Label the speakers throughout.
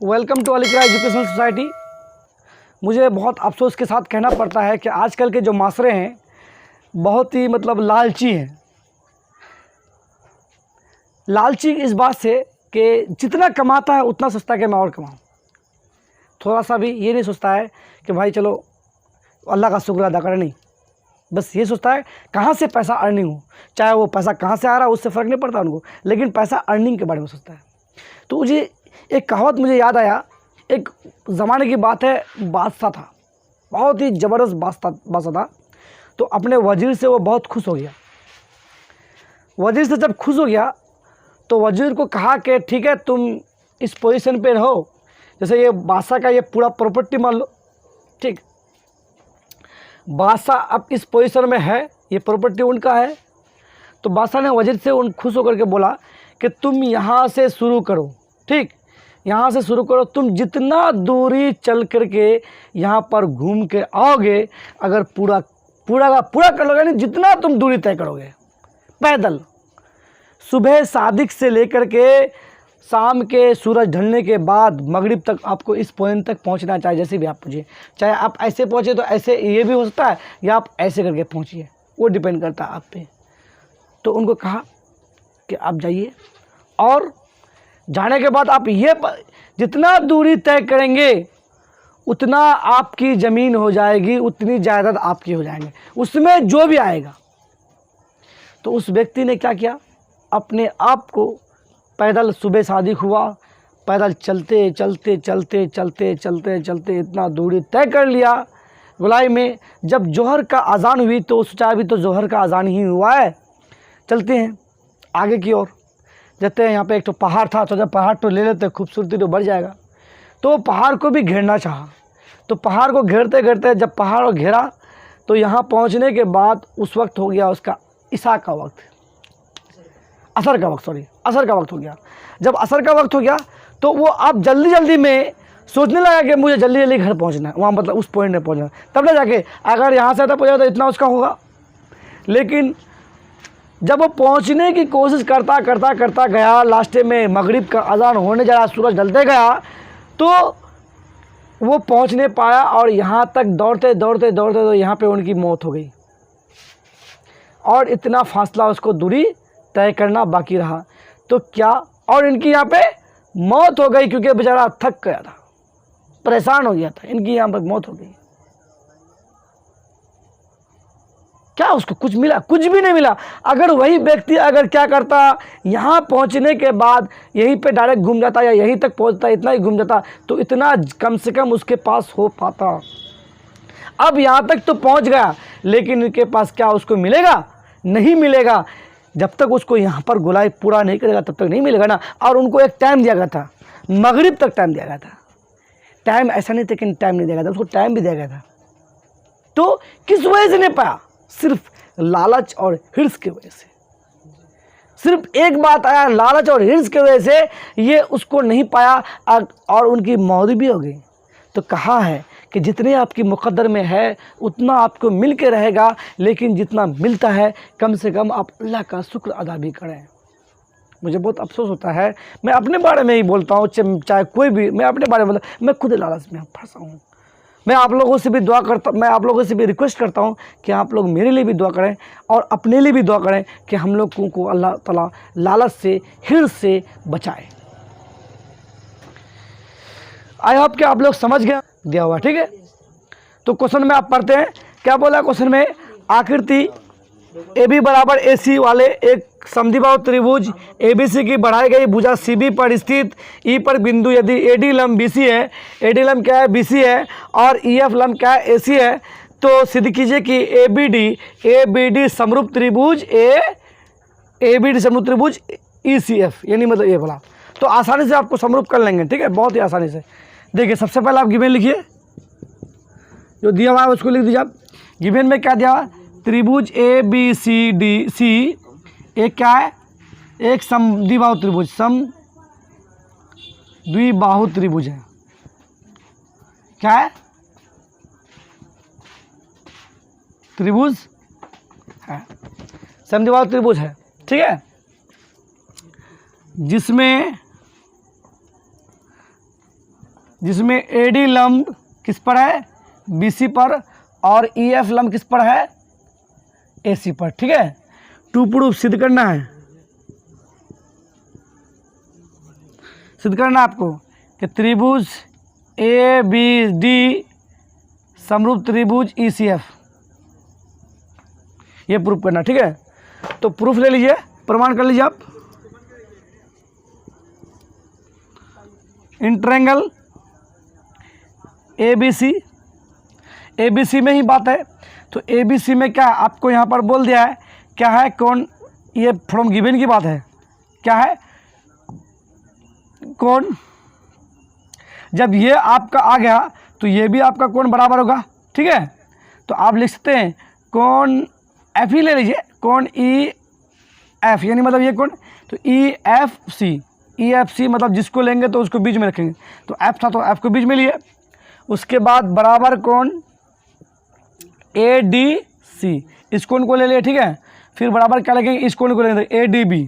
Speaker 1: Welcome to Aligarh educational society. मुझे बहुत अफसोस के साथ कहना पड़ता है कि आजकल के जो माशरे हैं बहुत ही लालची हैं। लालची इस बात से कि जितना कमाता है उतना सोचता है कि मैं और कमाऊँ। थोड़ा सा भी ये नहीं सोचता है कि भाई चलो अल्लाह का शुक्र अदा करें, नहीं, बस ये सोचता है कहाँ से पैसा अर्निंग हो, चाहे वो पैसा कहाँ से आ रहा है उससे फ़र्क नहीं पड़ता उनको, लेकिन पैसा अर्निंग के बारे में सोचता है। तो मुझे एक कहावत मुझे याद आया। एक ज़माने की बात है, बादशाह था, बहुत ही ज़बरदस्त बादशाह था। तो अपने वज़ीर से वो बहुत खुश हो गया। वज़ीर से जब खुश हो गया तो वज़ीर को कहा कि ठीक है, तुम इस पोजीशन पे रहो, जैसे ये बादशाह का ये पूरा प्रॉपर्टी मान लो, ठीक, बादशाह अब इस पोजीशन में है, ये प्रॉपर्टी उनका है। तो बादशाह ने वज़ीर से उन खुश होकर के बोला कि तुम यहाँ से शुरू करो, ठीक, यहाँ से शुरू करो, तुम जितना दूरी चल करके यहाँ पर घूम के आओगे, अगर पूरा कर लोगे, नहीं जितना तुम दूरी तय करोगे पैदल, सुबह सादिक से लेकर के शाम के सूरज ढलने के बाद मगरिब तक आपको इस पॉइंट तक पहुंचना चाहिए। जैसे भी आप पहुँचिए, चाहे आप ऐसे पहुँचे तो ऐसे ये भी हो सकता है, या आप ऐसे करके पहुँचिए, वो डिपेंड करता है आप पे। तो उनको कहा कि आप जाइए, और जाने के बाद आप ये जितना दूरी तय करेंगे उतना आपकी ज़मीन हो जाएगी, उतनी जायदाद आपकी हो जाएंगे, उसमें जो भी आएगा। तो उस व्यक्ति ने क्या किया, अपने आप को पैदल सुबह शादी हुआ, पैदल चलते चलते चलते चलते चलते चलते इतना दूरी तय कर लिया। गुलाई में जब जोहर का अज़ान हुई तो सोचा अभी तो जोहर का अज़ान ही हुआ है, चलते हैं आगे की ओर। जाते हैं, यहाँ पे एक तो पहाड़ था, तो जब पहाड़ तो ले लेते खूबसूरती तो बढ़ जाएगा। तो पहाड़ को भी घेरना चाहा, तो पहाड़ को घेरते घेरते जब पहाड़ को घेरा तो यहाँ पहुँचने के बाद उस वक्त हो गया उसका इशा का वक्त, असर का वक्त हो गया। जब असर का वक्त हो गया तो वो अब जल्दी जल्दी में सोचने लगा कि मुझे जल्दी जल्दी घर पहुँचना है, वहाँ उस पॉइंट में पहुँचना है, तब ना जाके अगर यहाँ से आता पहुँचा तो इतना उसका होगा। लेकिन जब वो पहुंचने की कोशिश करता गया, लास्ट में मगरिब का अज़ान होने जा रहा, सूरज ढलते गया, तो वो पहुंच नहीं पाया, और यहाँ तक दौड़ते तो यहाँ पे उनकी मौत हो गई, और इतना फासला उसको दूरी तय करना बाकी रहा। तो क्या, और इनकी यहाँ पे मौत हो गई, क्योंकि बेचारा थक गया था, परेशान हो गया था, इनकी यहाँ पर मौत हो गई। क्या उसको कुछ मिला? कुछ भी नहीं मिला। अगर वही व्यक्ति अगर क्या करता, यहाँ पहुँचने के बाद यहीं पे डायरेक्ट घूम जाता, या यहीं तक पहुँचता, इतना ही घूम जाता, तो इतना कम से कम उसके पास हो पाता। अब यहाँ तक तो पहुँच गया, लेकिन इनके पास क्या उसको मिलेगा? नहीं मिलेगा। जब तक उसको यहाँ पर गुलाई पूरा नहीं करेगा तब तक नहीं मिलेगा ना। और उनको एक टाइम दिया गया था, मगरिब तक टाइम दिया गया था। टाइम ऐसा नहीं था कि टाइम नहीं दिया गया था, उसको टाइम भी दिया गया था। तो किस वजह से नहीं पाया? सिर्फ लालच और हिर्स की वजह से। सिर्फ एक बात आया, लालच और हिर्स की वजह से ये उसको नहीं पाया, और उनकी मौत भी हो गई। तो कहा है कि जितने आपकी मुक़द्दर में है उतना आपको मिल के रहेगा, लेकिन जितना मिलता है कम से कम आप अल्लाह का शुक्र अदा भी करें। मुझे बहुत अफसोस होता है, मैं अपने बारे में ही बोलता हूँ, चाहे कोई भी, मैं अपने बारे में मैं खुद लालच में फंसा हूँ। मैं आप लोगों से भी मैं आप लोगों से भी रिक्वेस्ट करता हूं कि आप लोग मेरे लिए भी दुआ करें, और अपने लिए भी दुआ करें कि हम लोगों को अल्लाह ताला लालच से, हिर्स से बचाए। आई होप कि आप लोग समझ गए, दिया हुआ, ठीक है। तो क्वेश्चन में आप पढ़ते हैं, क्या बोला क्वेश्चन में? आकृति AB बराबर AC वाले एक समद्विबाहु त्रिभुज ABC की बढ़ाई गई भुजा CB पर स्थित E पर बिंदु, यदि AD लंब BC है, AD लंब क्या है? BC है, और EF लंब क्या है? AC है, तो सिद्ध कीजिए कि ABD समरूप त्रिभुज ABD समरूप त्रिभुज ECF, यानी मतलब ये बोला। तो आसानी से आपको समरूप कर लेंगे, ठीक है, बहुत ही आसानी से। देखिए, सबसे पहले आप गिवन लिखिए, जो दिया हुआ है उसको लिख दीजिए आप। गिवन में क्या दिया हुआ? त्रिभुज ABCDC एक क्या है? एक समद्विबाहु त्रिभुज, समद्विबाहु त्रिभुज है। क्या है? त्रिभुज है, समद्विबाहु त्रिभुज है, ठीक है, जिसमें जिसमें AD लम्ब किस पर है, BC पर, और EF लम्ब किस पर है, AC पर। ठीक है, टू प्रूफ सिद्ध करना है, सिद्ध करना है आपको कि त्रिभुज ABD समरूप त्रिभुज ECF, ये प्रूफ करना। ठीक है, तो प्रूफ ले लीजिए, प्रमाण कर लीजिए आप। इन ट्रायंगल ABC में ही बात है, तो ABC में क्या आपको यहाँ पर बोल दिया है, क्या है, कौन, ये फ्रॉम गिवन की बात है, क्या है, कौन, जब ये आपका आ गया तो ये भी आपका कौन बराबर होगा। ठीक है, तो आप लिख सकते हैं कौन F ही ले लीजिए, कौन EF, यानी मतलब ये कौन, तो EFC मतलब जिसको लेंगे तो उसको बीच में रखेंगे, तो F था तो F को बीच में लिए। उसके बाद बराबर कौन ADC, इस कोण को ले लिए। ठीक है, फिर बराबर क्या लगेंगे, इस कोण को लेंगे ADB,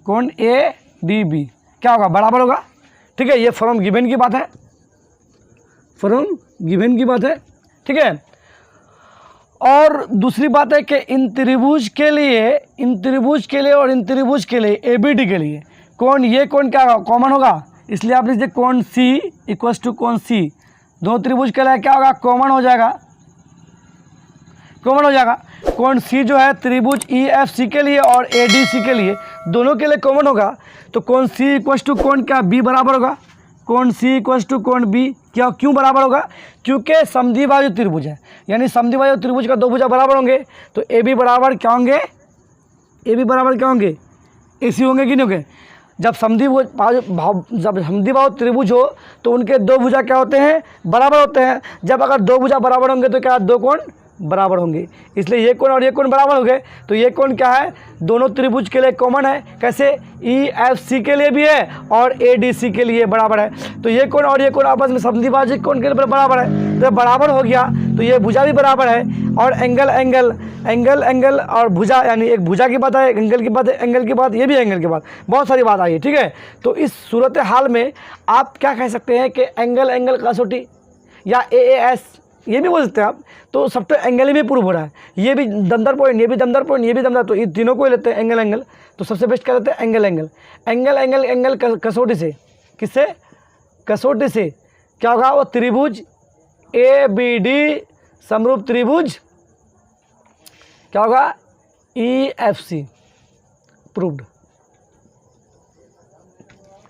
Speaker 1: कौन ADB क्या होगा, बराबर होगा। ठीक है, ये फ्रॉम गिवन की बात है, फ्रॉम गिवन की बात है। ठीक है, और दूसरी बात है कि इन त्रिभुज के लिए और इन त्रिभुज के लिए ABD के लिए कौन, ये कौन क्या कॉमन होगा, इसलिए आप लीजिए कौन C इक्वल्स टू कौन C, दो त्रिभुज के लिए क्या होगा, कॉमन हो जाएगा, कॉमन हो जाएगा। कौन C जो है त्रिभुज EFC के लिए और ADC के लिए दोनों के लिए कॉमन होगा, तो कौन C इक्वल्स टू कौन क्या B बराबर होगा, कौन C इक्वल्स टू कौन B क्या, क्यों बराबर होगा, क्योंकि समद्विबाहु त्रिभुज है, यानी समद्विबाहु त्रिभुज का दो भुजा बराबर होंगे, तो AB बराबर क्या होंगे, AB बराबर क्या होंगे, AC होंगे कि नहीं होंगे। जब समद्विबाहु त्रिभुज हो तो उनके दो भुजा क्या होते हैं, बराबर होते हैं। जब अगर दो भुजा बराबर होंगे तो क्या दो कोण बराबर होंगे, इसलिए ये कोण और ये कोण बराबर हो गए, तो ये कोण क्या है, दोनों त्रिभुज के लिए कॉमन है। कैसे, EFC के लिए भी है और ADC के लिए बराबर है, तो ये कोण और ये कोण आपस में समद्विभाजक कोण के लिए बराबर है, तो बराबर हो गया तो ये भुजा भी बराबर है, और एंगल और भुजा, यानी एक भुजा की बात है, एंगल की बात है, एंगल की बात, ये भी एंगल की बात, बहुत सारी बात आई है। ठीक है, तो इस सूरत हाल में आप क्या कह सकते हैं कि एंगल कसौटी या AAS ये भी बोल सकते हैं आप, तो सब तो एंगल में प्रूव हो रहा है, ये भी दमदार पॉइंट, ये भी दमदार पॉइंट, ये भी दमदार, तो इन तीनों को ही लेते हैं एंगल, तो सबसे बेस्ट क्या लेते हैं एंगल कसौटी से, किससे, कसौटी से क्या होगा, वो त्रिभुज ABD समरूप त्रिभुज क्या होगा, EFC प्रूव्ड।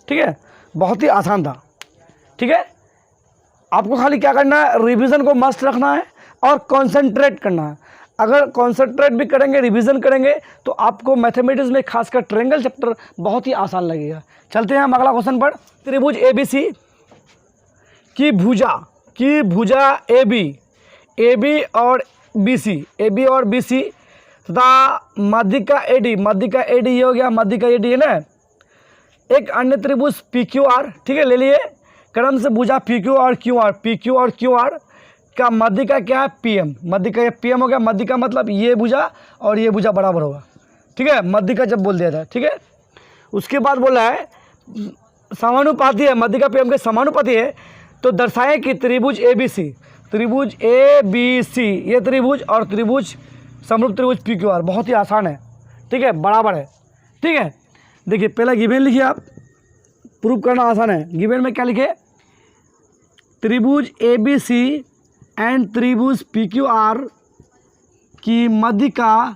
Speaker 1: ठीक है, बहुत ही आसान था। ठीक है, आपको खाली क्या करना है, रिवीजन को मस्त रखना है और कंसंट्रेट करना है। अगर कंसंट्रेट भी करेंगे, रिवीजन करेंगे, तो आपको मैथमेटिक्स में खासकर ट्रायंगल चैप्टर बहुत ही आसान लगेगा। चलते हैं हम अगला क्वेश्चन पर। त्रिभुज ABC की भुजा AB और BC तथा मध्य का AD ये हो गया, मध्य का AD है ना। एक अन्य त्रिभुज PQR, ठीक है, ले लिए क्रम से भुजा PQ और QR का मध्य का क्या है, PM, मध्य का PM हो गया। मध्य का मतलब ये भुजा और ये भुजा बराबर होगा। ठीक है, मध्य का जब बोल दिया था। ठीक है, उसके बाद बोला है समानुपाती है, मध्य का PM के समानुपाती है, तो दर्शाएं कि त्रिभुज ABC ये त्रिभुज और त्रिभुज समरूप त्रिभुज PQR, बहुत ही आसान है। ठीक है, बराबर है। ठीक है, देखिए पहला गिवन लिखिए, आप प्रूव करना आसान है। गिवन में क्या लिखे, त्रिभुज ABC एंड त्रिभुज PQR की मध्य का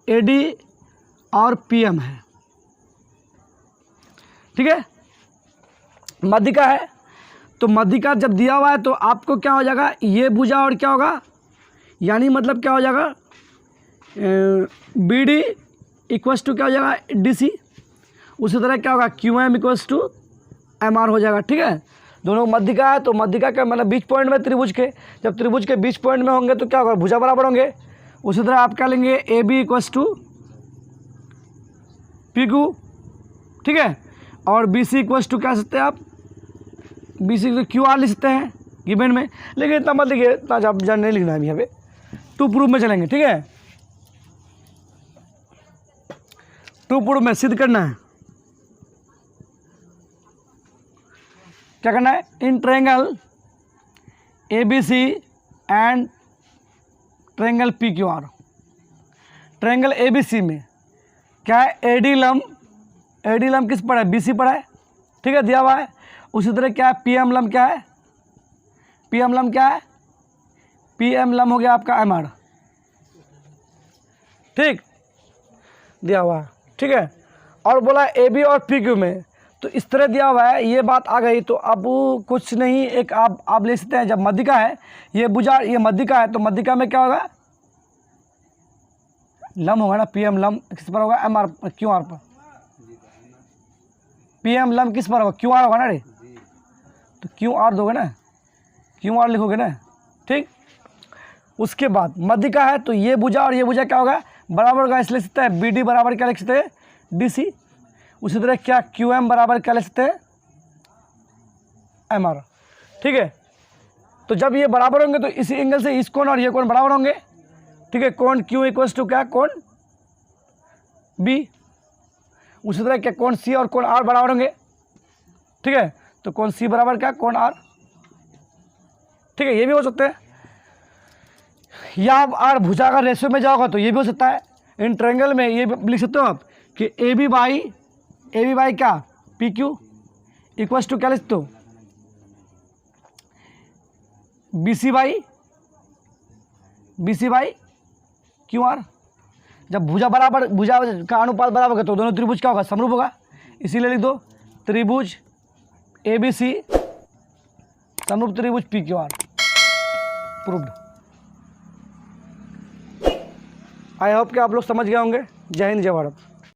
Speaker 1: AD और PM है। ठीक है, मध्य का है, तो मध्य का जब दिया हुआ है तो आपको क्या हो जाएगा, ये भुजा और क्या होगा, यानी मतलब क्या हो जाएगा, BD इक्वल्स टू क्या हो जाएगा, DC। उसी तरह क्या होगा, QM इक्वल्स टू MR हो जाएगा। ठीक है, दोनों मध्य का है, तो मध्य का क्या मतलब बीच पॉइंट में त्रिभुज के, जब त्रिभुज के बीच पॉइंट में होंगे तो क्या होगा, भुजा बराबर होंगे। उसी तरह आप क्या लेंगे, AB इक्वल्स टू PQ। ठीक है, और BC इक्वल्स टू क्या सकते हैं आप, BC QR लिख सकते हैं गिवन में, लेकिन इतना मत लिखिए, इतना जान नहीं लिखना है यहाँ पे, टू प्रूफ में चलेंगे। ठीक है, टू प्रूफ में सिद्ध करना है। क्या करना है? In triangle ABC and triangle PQR, triangle ABC में क्या है? AD लम्ब किस पर है? BC पर है, ठीक है, दिया हुआ है। उसी तरह क्या है? PM लम्ब क्या है? PM लम्ब क्या है? PM लम्ब हो गया आपका MR, ठीक, दिया हुआ है, ठीक है। और बोला AB और PQ में, तो इस तरह दिया हुआ है, ये बात आ गई। तो अब कुछ नहीं, एक आप ले सकते हैं, जब मध्यिका है, ये भुजा, ये मध्यिका है, तो मध्यिका में क्या होगा? लम्ब होगा ना, PM लम्ब किस पर होगा? MR QR पर। PM लम्ब किस पर होगा? QR होगा ना रे, तो QR दोगे ना, QR लिखोगे ना, ठीक। उसके बाद मध्यिका है, तो ये भुजा और ये भुजा क्या होगा? बराबर होगा, इसलिए लिख सकते हैं BD बराबर क्या लिख सकते हैं? DC। उसी तरह क्या? QM बराबर क्या लिख सकते हैं? MR, ठीक है। तो जब ये बराबर होंगे तो इसी एंगल से इस कोण और ये कोण बराबर होंगे, ठीक है। कोण Q इक्वल्स टू क्या? कोण B। उसी तरह क्या? कोण C और कोण R बराबर होंगे, ठीक है। तो कोण C बराबर क्या? कोण R, ठीक है। ये भी हो सकते हैं, या आप R भुजा का रेशियो में जाओगा तो ये भी हो सकता है। इन ट्रायंगल में ये लिख सकते हो आप कि AB बाई क्या? PQ इक्वल्स टू क्या लिख सकते हो? BC by QR। जब भुजा का अनुपात बराबर होगा तो दोनों त्रिभुज क्या होगा? समरूप होगा, इसीलिए लिख दो त्रिभुज ABC समरूप त्रिभुज PQR, प्रूव्ड। आई होप कि आप लोग समझ गए होंगे। जय हिंद, जय भारत।